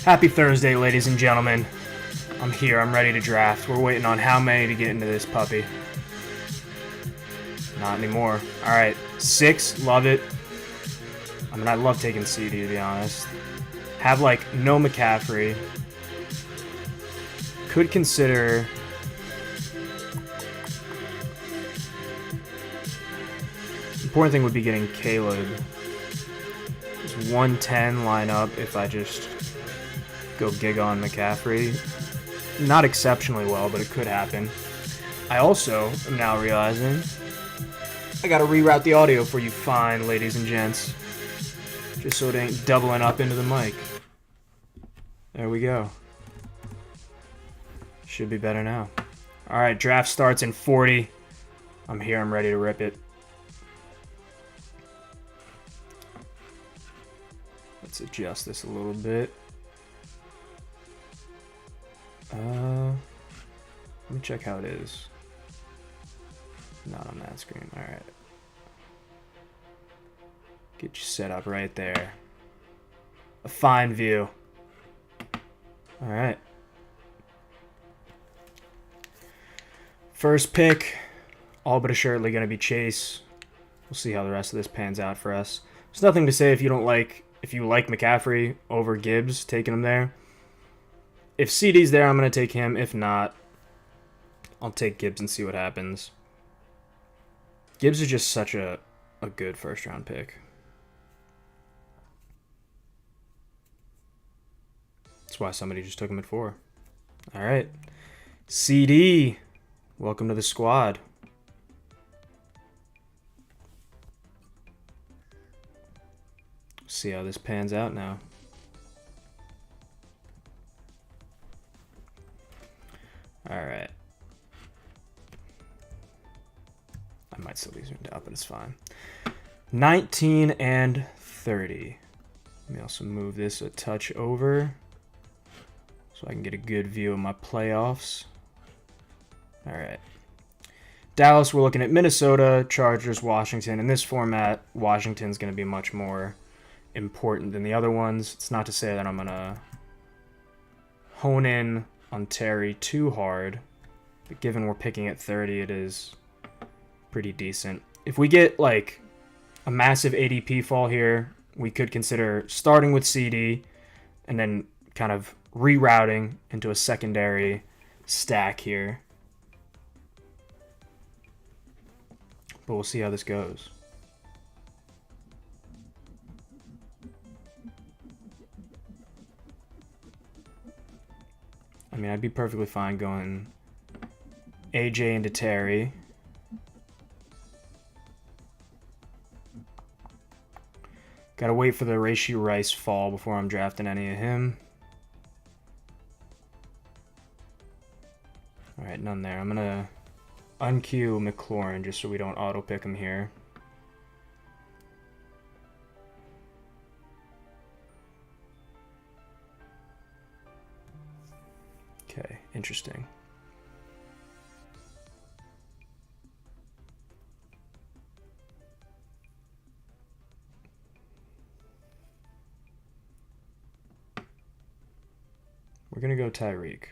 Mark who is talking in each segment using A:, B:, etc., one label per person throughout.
A: Happy Thursday, ladies and gentlemen. I'm here, I'm ready to draft. We're waiting on how many to get into this puppy. Not anymore. Alright, 6, love it. I mean, I love taking CD, to be honest. Have, like, no McCaffrey. Could consider... Important thing would be getting Caleb. It's 110 lineup if I just go gig on McCaffrey. Not exceptionally well, but it could happen. I also am now realizing I gotta reroute the audio for you fine ladies and gents. Just so it ain't doubling up into the mic. There we go. Should be better now. Alright, draft starts in 40. I'm here, I'm ready to rip it. Let's adjust this a little bit. Let me check how it is. Not on that screen. Alright. Get you set up right there. A fine view. Alright. First pick, all but assuredly going to be Chase. We'll see how the rest of this pans out for us. There's nothing to say if you like McCaffrey over Gibbs, taking him there. If CD's there, I'm going to take him. If not, I'll take Gibbs and see what happens. Gibbs is just such a good first-round pick. That's why somebody just took him at 4. All right. CD, welcome to the squad. See how this pans out now. All right. I might still be zoomed out, but it's fine. 19 and 30. Let me also move this a touch over so I can get a good view of my playoffs. All right. Dallas, we're looking at Minnesota, Chargers, Washington. In this format, Washington's going to be much more important than the other ones. It's not to say that I'm going to hone in on Terry too hard, but given we're picking at 30, it is pretty decent. If we get like a massive ADP fall here, we could consider starting with CD and then kind of rerouting into a secondary stack here. But we'll see how this goes. I mean, I'd be perfectly fine going AJ into Terry. Gotta wait for the Rashee Rice fall before I'm drafting any of him. Alright, none there. I'm gonna unqueue McLaurin just so we don't auto-pick him here. Okay, interesting. We're gonna go Tyreek.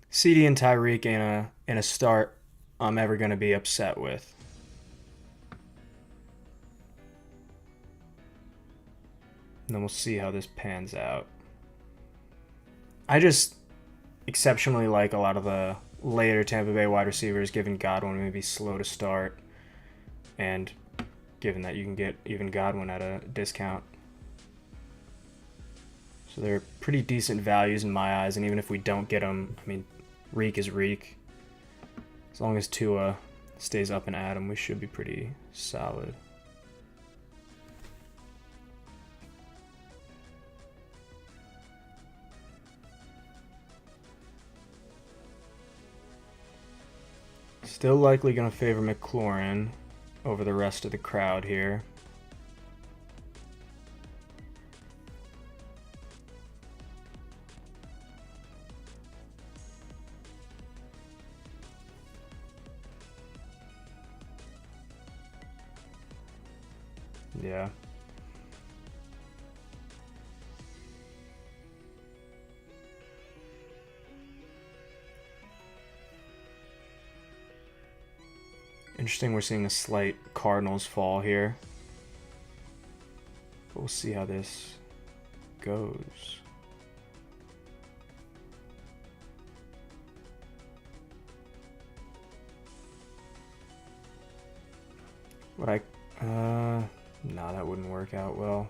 A: CD and Tyreek in a start I'm ever gonna be upset with. And then we'll see how this pans out. I just exceptionally like a lot of the later Tampa Bay wide receivers, given Godwin maybe slow to start, and given that you can get even Godwin at a discount. So they're pretty decent values in my eyes, and even if we don't get them, I mean, Reek is Reek. As long as Tua stays up and at him, we should be pretty solid. Still likely going to favor McLaurin over the rest of the crowd here. Yeah. Interesting, we're seeing a slight Cardinals fall here. But we'll see how this goes. Would no, that wouldn't work out well.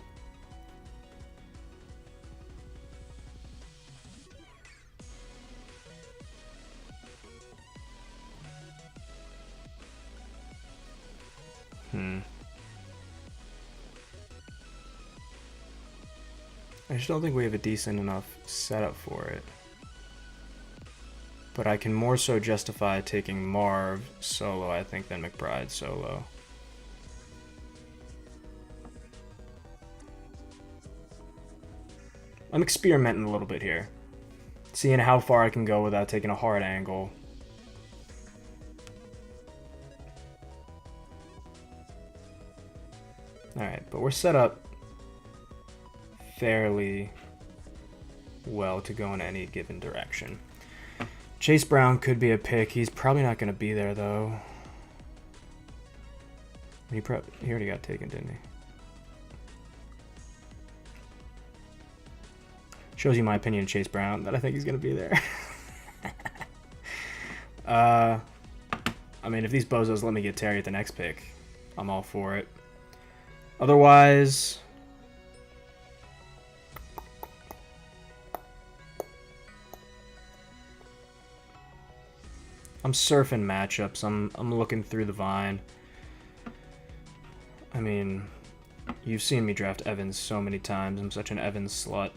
A: I just don't think we have a decent enough setup for it. But I can more so justify taking Marv solo, I think, than McBride solo. I'm experimenting a little bit here. Seeing how far I can go without taking a hard angle. Alright, but we're set up fairly well to go in any given direction. Chase Brown could be a pick. He's probably not going to be there, though. He already got taken, didn't he? Shows you my opinion of Chase Brown, that I think he's going to be there. I mean, if these bozos let me get Terry at the next pick, I'm all for it. Otherwise, I'm surfing matchups. I'm looking through the vine. I mean, you've seen me draft Evans so many times. I'm such an Evans slut.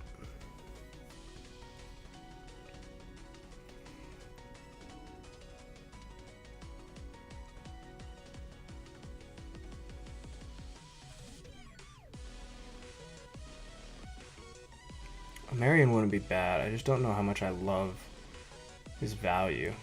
A: Marion wouldn't be bad. I just don't know how much I love his value.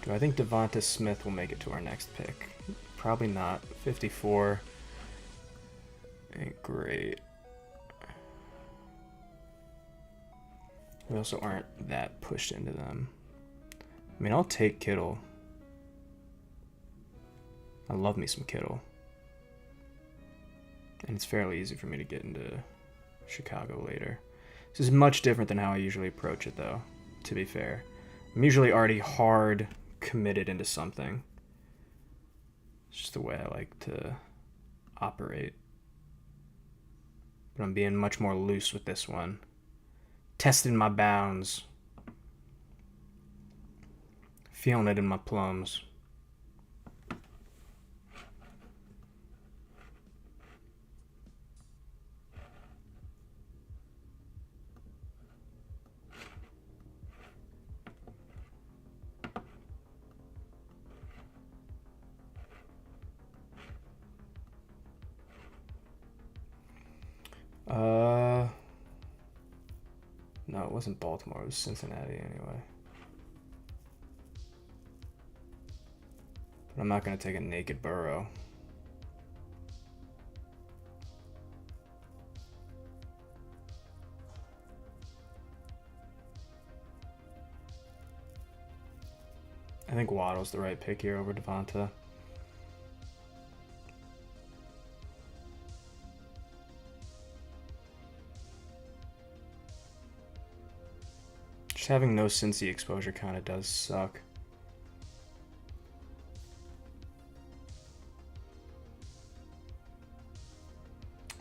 A: Do I think Devonta Smith will make it to our next pick? Probably not. 54 ain't great. We also aren't that pushed into them. I mean, I'll take Kittle. I love me some Kittle. And it's fairly easy for me to get into Chicago later. This is much different than how I usually approach it, though, to be fair. I'm usually already hard committed into something. It's just the way I like to operate. But I'm being much more loose with this one. Testing my bounds. Feeling it in my plums. No, it wasn't Baltimore. It was Cincinnati anyway. But I'm not going to take a naked Burrow. I think Waddle's the right pick here over Devonta. Just having no Cincy exposure kind of does suck.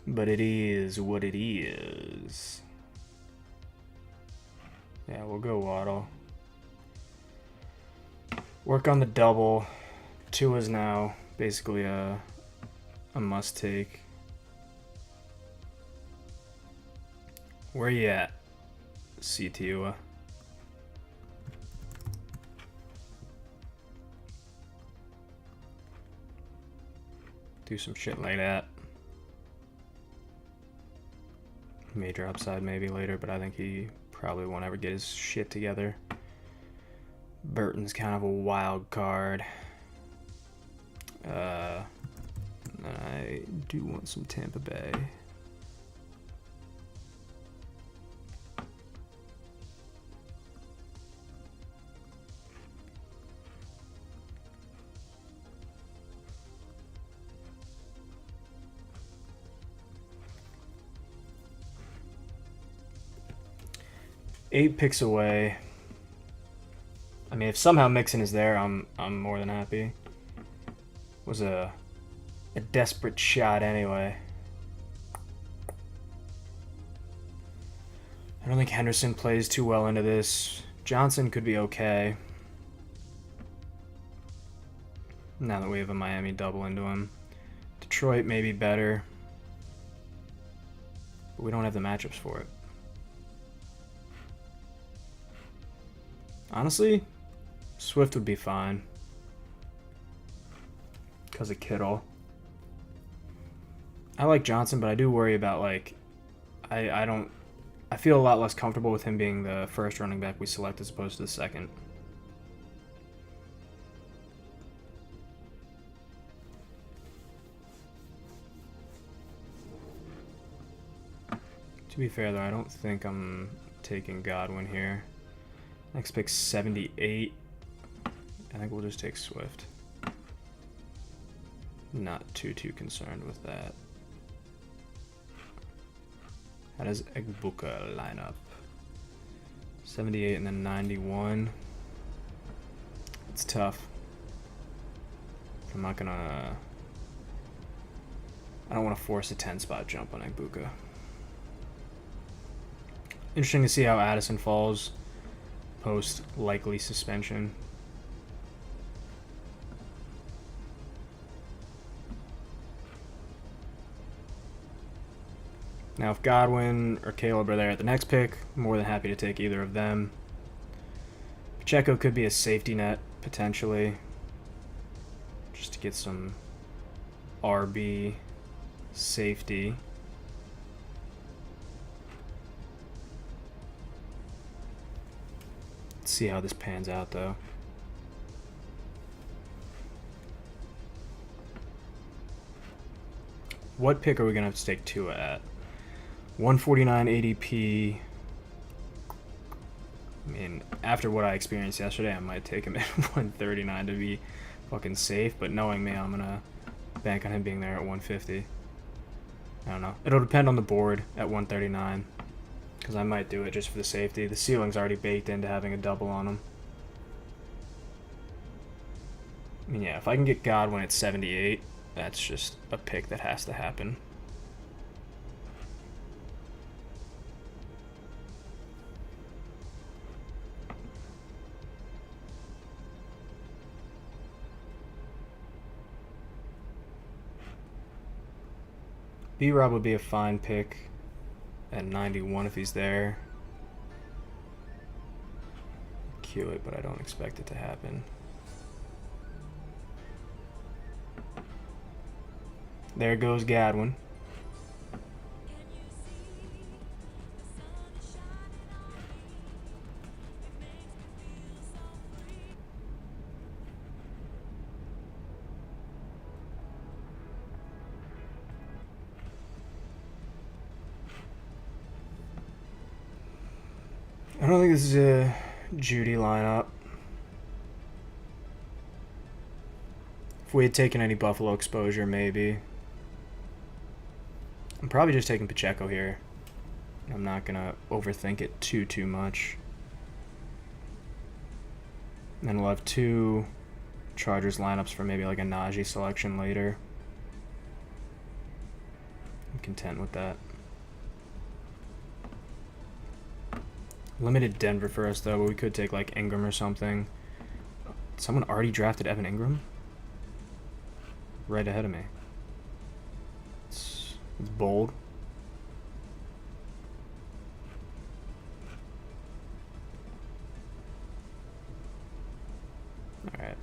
A: But it is what it is. Yeah, we'll go Waddle. Work on the double. Tua's now basically a must take. Where you at, CTUA? Do some shit like that. Major upside maybe later, but I think he probably won't ever get his shit together. Burton's kind of a wild card. I do want some Tampa Bay. Eight picks away. I mean, if somehow Mixon is there, I'm more than happy. Was a desperate shot anyway. I don't think Henderson plays too well into this. Johnson could be okay. Now that we have a Miami double into him. Detroit may be better. But we don't have the matchups for it. Honestly, Swift would be fine. Because of Kittle. I like Johnson, but I do worry about, like, I feel a lot less comfortable with him being the first running back we select as opposed to the second. To be fair, though, I don't think I'm taking Godwin here. Next pick, 78. I think we'll just take Swift. Not too concerned with that. How does Egbuka line up? 78 and then 91. It's tough. I'm not gonna... I don't want to force a 10-spot jump on Egbuka. Interesting to see how Addison falls post likely suspension. Now, if Godwin or Caleb are there at the next pick, I'm more than happy to take either of them. Pacheco could be a safety net, potentially, just to get some RB safety. Let's see how this pans out, though. What pick are we going to have to take Tua at? 149 ADP. I mean, after what I experienced yesterday, I might take him at 139 to be fucking safe, but knowing me, I'm going to bank on him being there at 150. I don't know. It'll depend on the board at 139, because I might do it just for the safety. The ceiling's already baked into having a double on him. I mean, yeah, if I can get Godwin at 78, that's just a pick that has to happen. B-Rob would be a fine pick at 91 if he's there. Cue it, but I don't expect it to happen. There goes Godwin. I don't think this is a Judy lineup. If we had taken any Buffalo exposure, maybe. I'm probably just taking Pacheco here. I'm not going to overthink it too much. And then we'll have two Chargers lineups for maybe like a Najee selection later. I'm content with that. Limited Denver for us, though, but we could take, like, Ingram or something. Someone already drafted Evan Ingram? Right ahead of me. It's bold. Alright.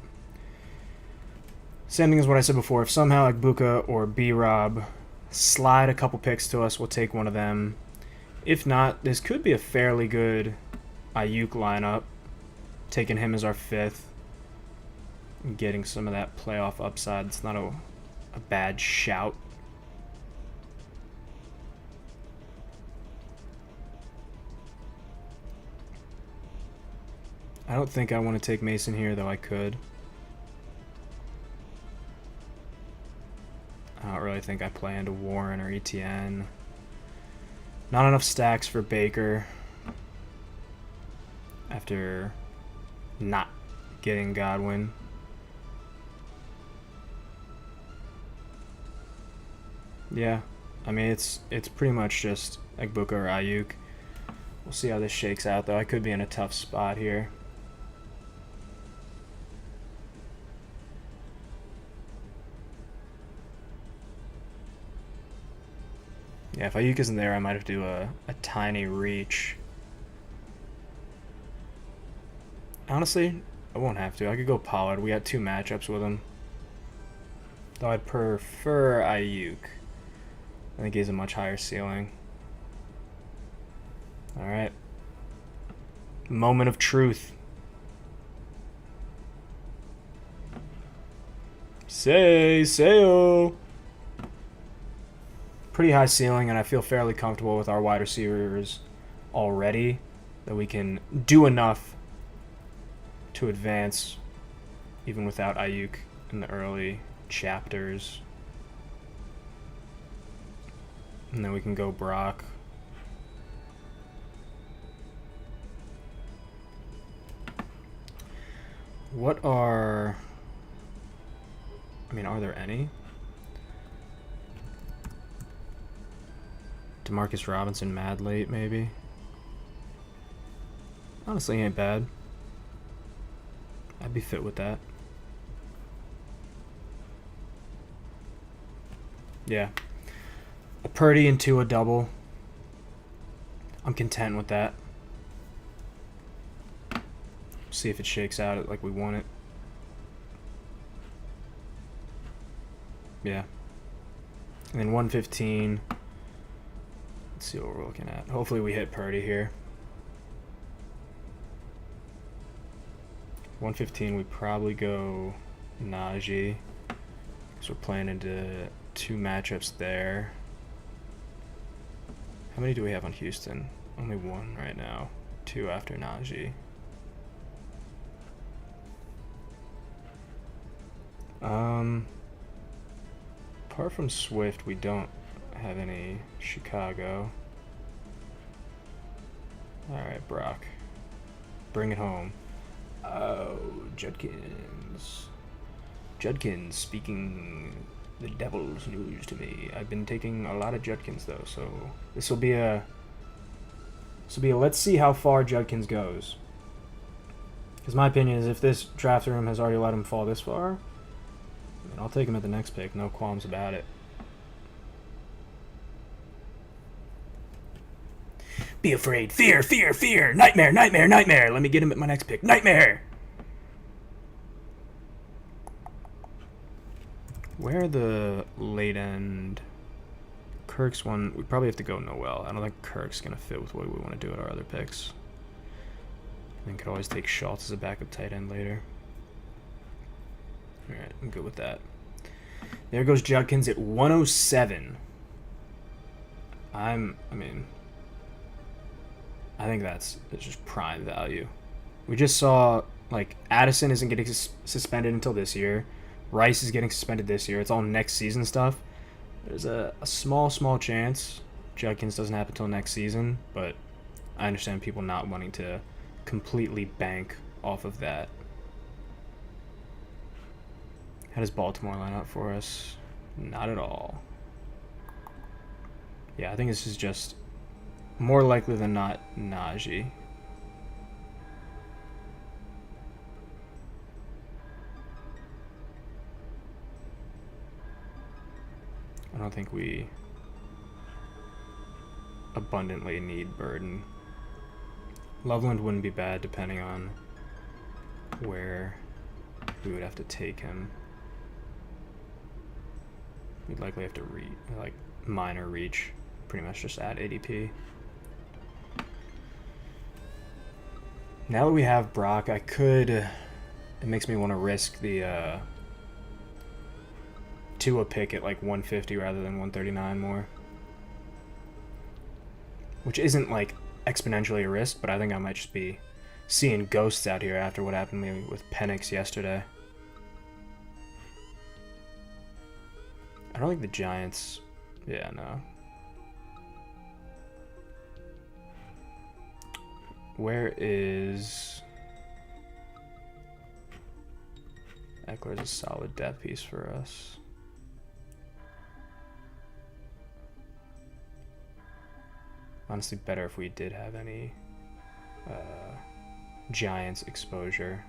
A: Same thing as what I said before. If somehow Egbuka or B-Rob slide a couple picks to us, we'll take one of them. If not, this could be a fairly good Ayuk lineup. Taking him as our fifth. And getting some of that playoff upside. It's not a bad shout. I don't think I want to take Mason here, though I could. I don't really think I play into Warren or ETN. Not enough stacks for Baker after not getting Godwin. Yeah, I mean, it's pretty much just Egbuka or Ayuk. We'll see how this shakes out, though. I could be in a tough spot here. Yeah, if Ayuk isn't there, I might have to do a tiny reach. Honestly, I won't have to. I could go Pollard. We got two matchups with him. Though I'd prefer Ayuk. I think he has a much higher ceiling. Alright. Moment of truth. Say-o. pretty high ceiling, and I feel fairly comfortable with our wide receivers already that we can do enough to advance even without Ayuk in the early chapters. And then we can go Brock. What are... I mean, are there any? Demarcus Robinson mad late, maybe? Honestly, ain't bad. I'd be fit with that. Yeah. A Purdy and Tua double. I'm content with that. See if it shakes out like we want it. Yeah. And then 115. Let's see what we're looking at. Hopefully we hit Purdy here. 115, we probably go Najee. So we're playing into 2 matchups there. How many do we have on Houston? Only 1 right now. 2 after Najee. Apart from Swift, we don't have any Chicago. Alright, Brock. Bring it home. Oh, Judkins. Judkins speaking the devil's news to me. I've been taking a lot of Judkins, though, so this will be a let's see how far Judkins goes. Because my opinion is if this draft room has already let him fall this far, then I'll take him at the next pick. No qualms about it. Be afraid. Fear, fear, fear. Nightmare, nightmare, nightmare. Let me get him at my next pick. Nightmare. Where are the late end? Kirk's one. We probably have to go Noel. I don't think Kirk's going to fit with what we want to do at our other picks. I think could always take Schultz as a backup tight end later. Alright, I'm good with that. There goes Judkins at 107. I think that's just prime value. We just saw, like, Addison isn't getting suspended until this year. Rice is getting suspended this year. It's all next season stuff. There's a small chance Judkins doesn't happen until next season, but I understand people not wanting to completely bank off of that. How does Baltimore line up for us? Not at all. Yeah, I think this is just more likely than not Najee. I don't think we abundantly need Burden. Loveland wouldn't be bad depending on where we would have to take him. We'd likely have to minor reach, pretty much just add ADP. Now that we have Brock, it makes me want to risk the Tua pick at like 150 rather than 139 more. Which isn't like exponentially a risk, but I think I might just be seeing ghosts out here after what happened to me with Penix yesterday. I don't think the Giants... Yeah, no. Where is... Eckler's a solid depth piece for us. Honestly, better if we did have any Giants exposure.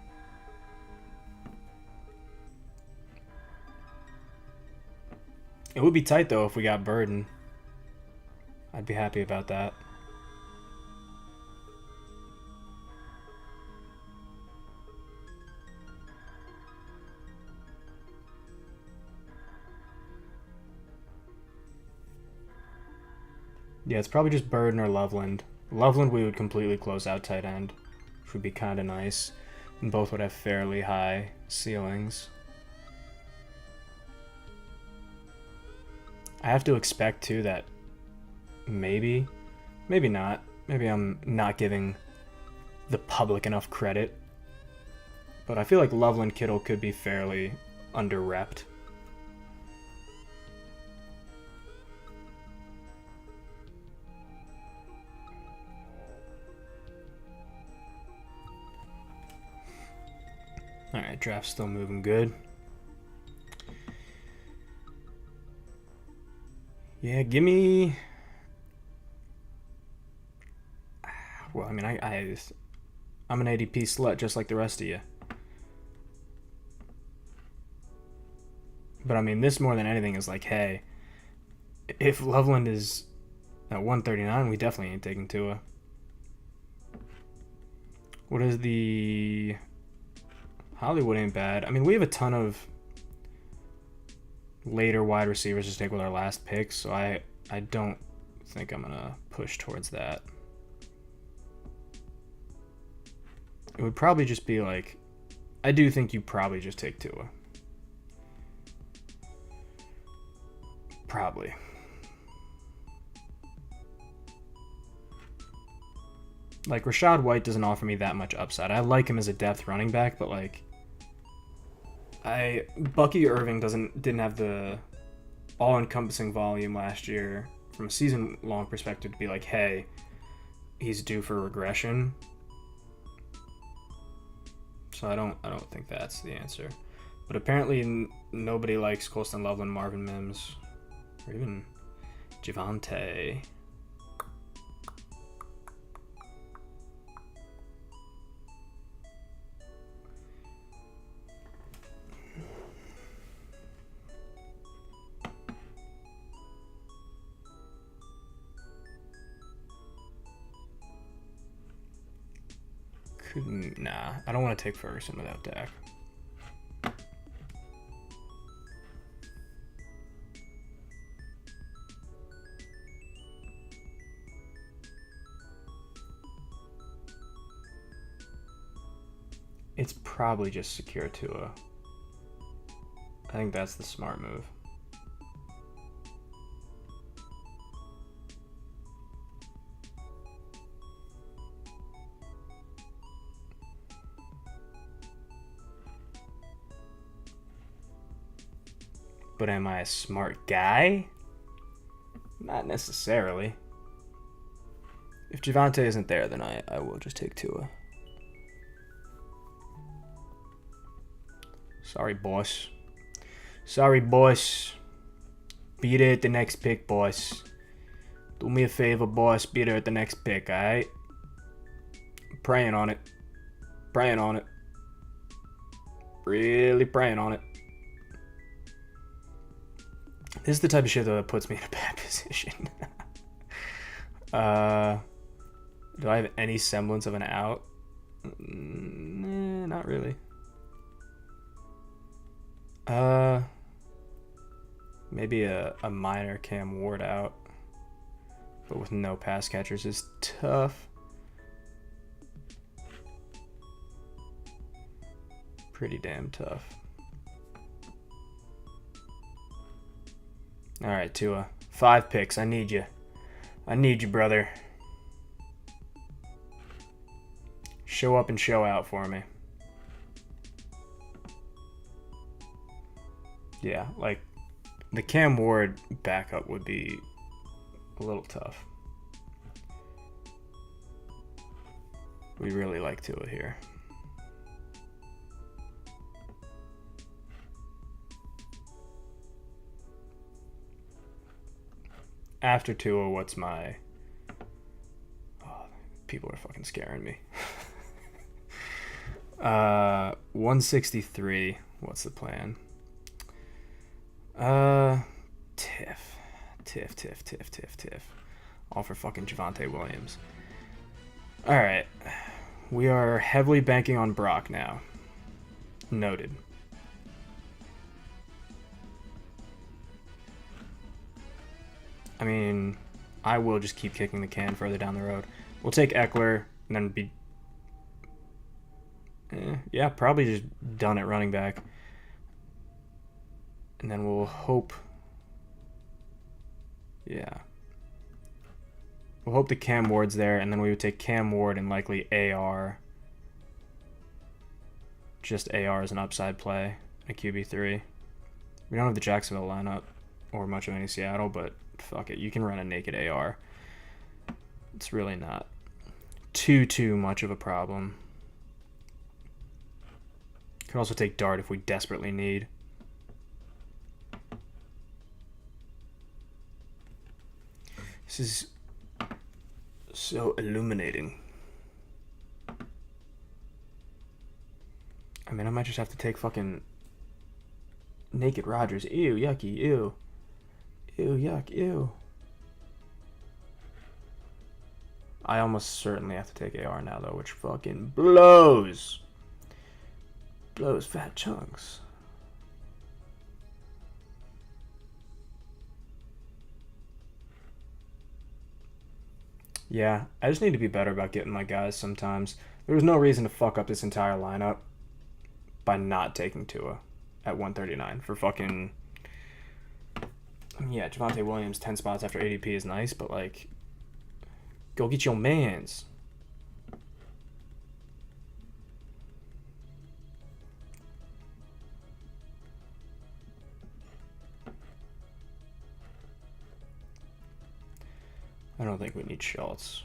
A: It would be tight, though, if we got Burden. I'd be happy about that. Yeah, it's probably just Burden or Loveland. Loveland we would completely close out tight end, which would be kind of nice. And both would have fairly high ceilings. I have to expect, too, that maybe not. Maybe I'm not giving the public enough credit. But I feel like Loveland Kittle could be fairly under-repped. Alright, draft's still moving good. Yeah, give me... Well, I mean, I'm an ADP slut just like the rest of you. But I mean, this more than anything is like, hey, if Loveland is at 139, we definitely ain't taking Tua. What is the... Hollywood ain't bad. I mean, we have a ton of later wide receivers to take with our last pick, so I don't think I'm going to push towards that. It would probably just be like... I do think you probably just take Tua. Probably. Like, Rachaad White doesn't offer me that much upside. I like him as a depth running back, but like, Bucky Irving didn't have the all-encompassing volume last year from a season-long perspective to be like, hey, he's due for regression. So I don't think that's the answer. But apparently nobody likes Colston Loveland, Marvin Mims, or even Javonte. Nah, I don't want to take Ferguson without Dak. It's probably just secure Tua. I think that's the smart move. But am I a smart guy? Not necessarily. If Javonte isn't there, then I will just take Tua. Sorry, boss. Sorry, boss. Be there at the next pick, boss. Do me a favor, boss. Be there at the next pick, alright? Praying on it. Praying on it. Really praying on it. This is the type of shit that puts me in a bad position. Do I have any semblance of an out? Not really. Maybe a minor Cam Ward out, but with no pass catchers is tough. Pretty damn tough. All right, Tua. 5 picks. I need you. I need you, brother. Show up and show out for me. Yeah, like, the Cam Ward backup would be a little tough. We really like Tua here. After Tua, what's my... Oh, people are fucking scaring me. 163. What's the plan? Tiff. All for fucking Javonte Williams. Alright. We are heavily banking on Brock now. Noted. I mean, I will just keep kicking the can further down the road. We'll take Eckler and then be... yeah, probably just done at running back. And then we'll hope Yeah. We'll hope the Cam Ward's there, and then we would take Cam Ward and likely AR. Just AR as an upside play, a QB3. We don't have the Jacksonville lineup or much of any Seattle, but fuck it. You can run a naked AR. It's really not too much of a problem. Could also take Dart if we desperately need. This is so illuminating. I mean, I might just have to take fucking naked Rodgers. Ew, yucky, ew. Ew, yuck, ew. I almost certainly have to take AR now, though, which fucking blows. Blows fat chunks. Yeah, I just need to be better about getting my guys sometimes. There was no reason to fuck up this entire lineup by not taking Tua at 139 for fucking... Yeah, Javonte Williams 10 spots after ADP is nice, but like... Go get your mans. I don't think we need Schultz.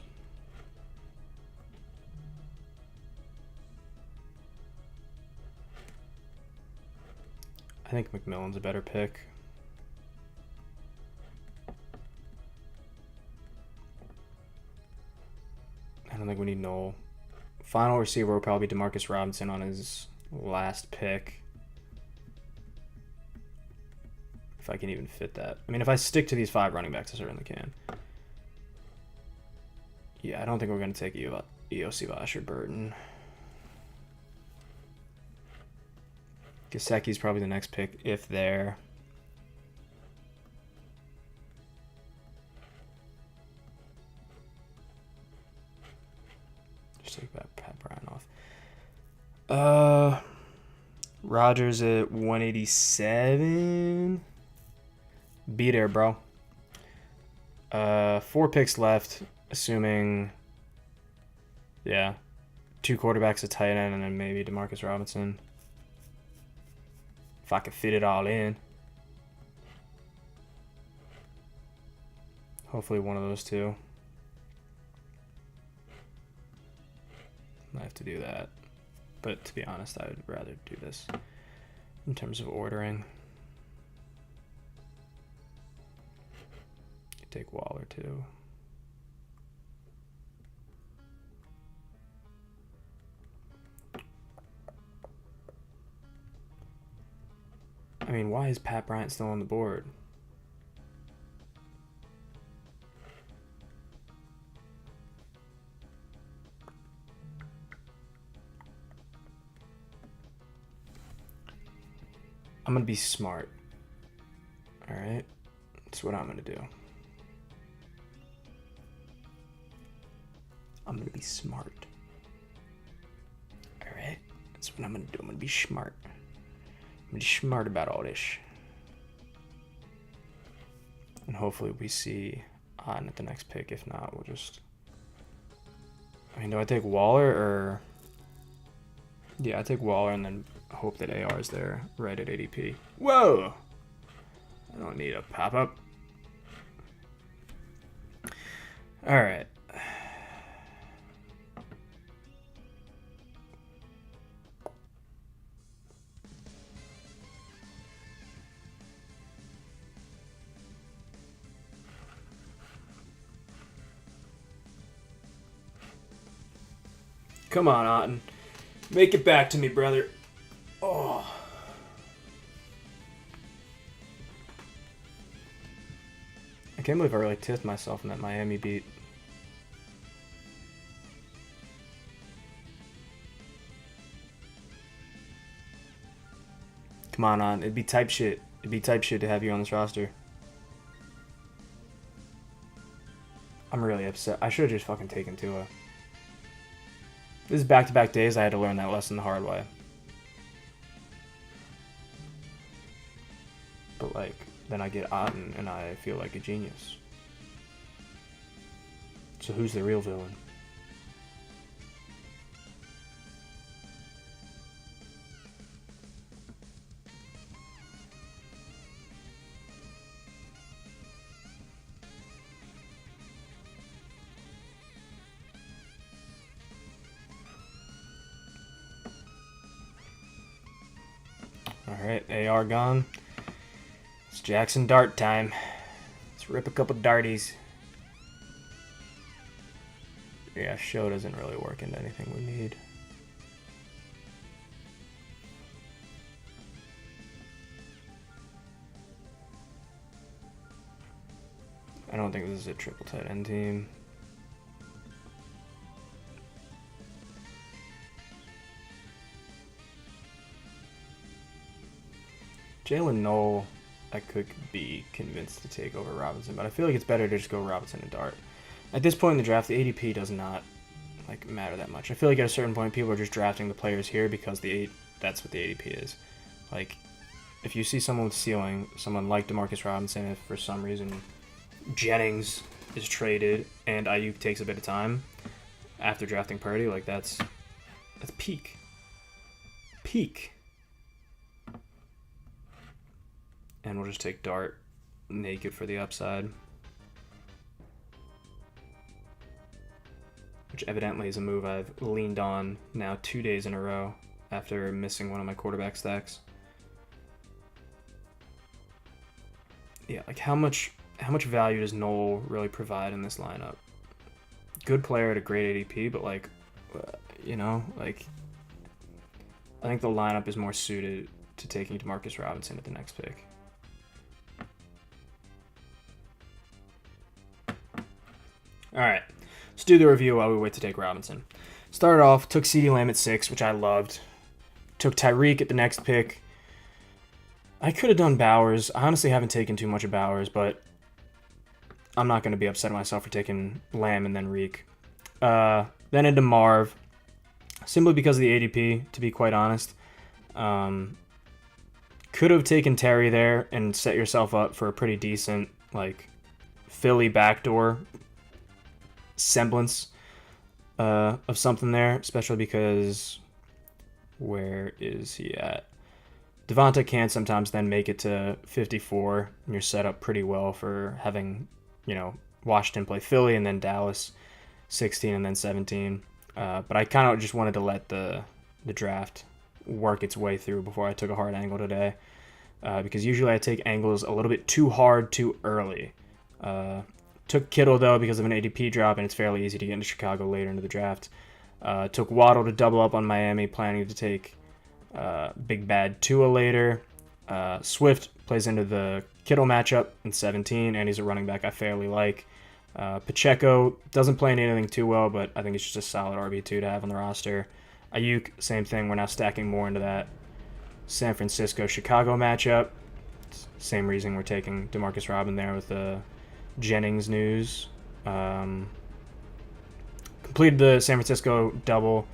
A: I think McMillan's a better pick. I don't think we need Noel. Final receiver will probably be Demarcus Robinson on his last pick. If I can even fit that. I mean, if I stick to these 5 running backs, I certainly can. Yeah, I don't think we're going to take EOC Vash or Burton. Gesicki's probably the next pick, if there. Just take that Pat Bryant off. Rodgers at 187. Be there, bro. 4 picks left, assuming, yeah, 2 quarterbacks, a tight end, and then maybe Demarcus Robinson. If I could fit it all in. Hopefully one of those 2. Might have to do that. But to be honest, I would rather do this in terms of ordering. Take Waller too. I mean, why is Pat Bryant still on the board? I'm going to be smart. All right? That's what I'm going to do. I'm going to be smart. All right? That's what I'm going to do. I'm going to be smart. I'm going to be smart about all this. And hopefully we see on at the next pick. If not, we'll just... I mean, do I take Waller or... Yeah, I take Waller and then hope that AR is there right at ADP. Whoa! I don't need a pop-up. All right. Come on, Otten. Make it back to me, brother. Oh. I can't believe I really tipped myself in that Miami beat. Come on, Otten. It'd be type shit. It'd be type shit to have you on this roster. I'm really upset. I should have just fucking taken Tua. This is back-to-back days. I had to learn that lesson the hard way. But, like, then I get Otten and I feel like a genius. So who's the real villain? Alright, AR gone. It's Jackson dart time. Let's rip a couple darties. Yeah, show doesn't really work into anything we need. I don't think this is a triple tight end team. Jalen Knoll, I could be convinced to take over Robinson, but I feel like it's better to just go Robinson and Dart. At this point in the draft, the ADP does not matter that much. I feel like at a certain point, people are just drafting the players here because that's what the ADP is. Like, if you see someone with ceiling, someone like DeMarcus Robinson, if for some reason Jennings is traded and Ayuk takes a bit of time after drafting Purdy, like that's peak. Peak. And we'll just take Dart naked for the upside. Which evidently is a move I've leaned on now 2 days in a row after missing one of my quarterback stacks. Yeah, like how much value does Knoll really provide in this lineup? Good player at a great ADP, but I think the lineup is more suited to taking DeMarcus Robinson at the next pick. All right, let's do the review while we wait to take Robinson. Started off, took CeeDee Lamb at 6, which I loved. Took Tyreek at the next pick. I could have done Bowers. I honestly haven't taken too much of Bowers, but I'm not going to be upset at myself for taking Lamb and then Reek. Then into Marv, simply because of the ADP, to be quite honest. Could have taken Terry there and set yourself up for a pretty decent, Philly backdoor semblance of something there, especially because where is he at? Devonta can sometimes then make it to 54, and you're set up pretty well for having, Washington play Philly and then Dallas 16 and then 17. But I kind of just wanted to let the draft work its way through before I took a hard angle today, because usually I take angles a little bit too hard too early. Took Kittle, though, because of an ADP drop, and it's fairly easy to get into Chicago later into the draft. Took Waddle to double up on Miami, planning to take Big Bad Tua later. Swift plays into the Kittle matchup in 17, and he's a running back I fairly like. Pacheco doesn't play into anything too well, but I think it's just a solid RB2 to have on the roster. Ayuk, same thing. We're now stacking more into that San Francisco-Chicago matchup. Same reason we're taking DeMarcus Robinson there with the Jennings news. Completed the San Francisco double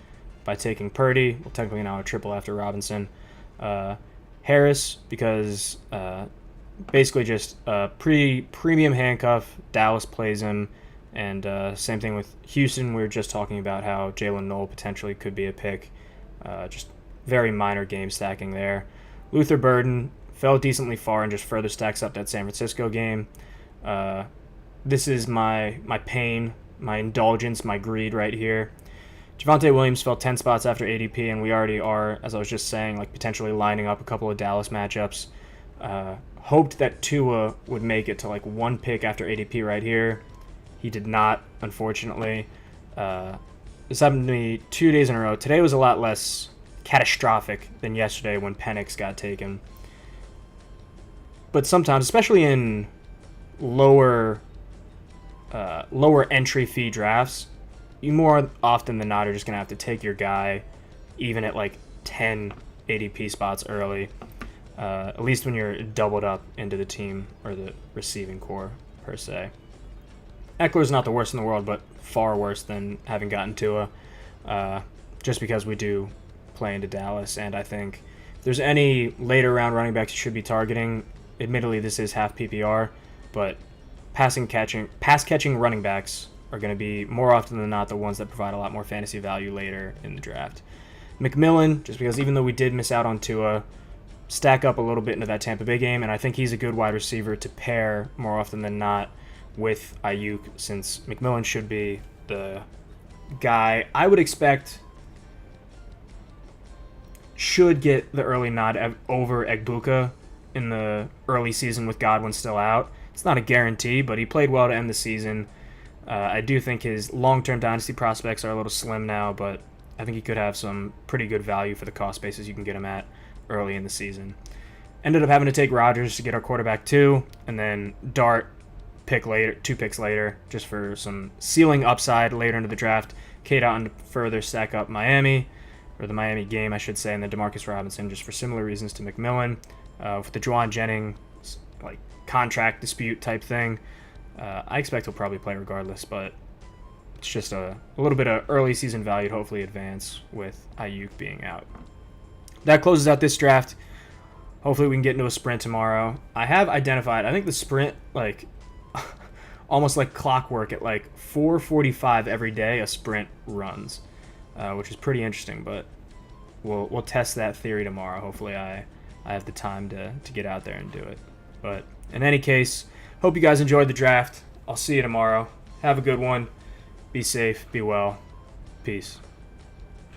A: by taking Purdy. Well, technically now a triple after Robinson. Harris, because basically just premium handcuff. Dallas plays him. And same thing with Houston. We were just talking about how Jalen Knoll potentially could be a pick. Just very minor game stacking there. Luther Burden fell decently far and just further stacks up that San Francisco game. This is my pain, my indulgence, my greed right here. Javonte Williams fell 10 spots after ADP, and we already are, as I was just saying, potentially lining up a couple of Dallas matchups. Hoped that Tua would make it to one pick after ADP right here. He did not, unfortunately. This happened to me 2 days in a row. Today was a lot less catastrophic than yesterday when Penix got taken. But sometimes, especially in lower entry fee drafts, you more often than not are just going to have to take your guy even at 10 ADP spots early, at least when you're doubled up into the team or the receiving core per se. Eckler's not the worst in the world, but far worse than having gotten Tua, just because we do play into Dallas. And I think if there's any later round running backs you should be targeting, admittedly this is half PPR, but pass catching running backs are going to be more often than not the ones that provide a lot more fantasy value later in the draft. McMillan, just because even though we did miss out on Tua, stack up a little bit into that Tampa Bay game, and I think he's a good wide receiver to pair more often than not with Ayuk, since McMillan should be the guy I would expect should get the early nod over Egbuka in the early season with Godwin still out. It's not a guarantee, but he played well to end the season. I do think his long-term dynasty prospects are a little slim now, but I think he could have some pretty good value for the cost basis you can get him at early in the season. Ended up having to take Rodgers to get our quarterback 2, and then Dart pick later, 2 picks later, just for some ceiling upside later into the draft. Kate out to further stack up Miami, or the Miami game, I should say, and then Demarcus Robinson, just for similar reasons to McMillan. With the Juwan Jennings contract dispute type thing, I expect he'll probably play regardless, but it's just a little bit of early season value to hopefully advance with Ayuk being out. That closes out this draft. Hopefully we can get into a sprint tomorrow. I have identified, I think the sprint, almost like clockwork at 4:45 every day, a sprint runs, which is pretty interesting, but we'll test that theory tomorrow. Hopefully I have the time to get out there and do it. But in any case, hope you guys enjoyed the draft. I'll see you tomorrow. Have a good one. Be safe. Be well. Peace.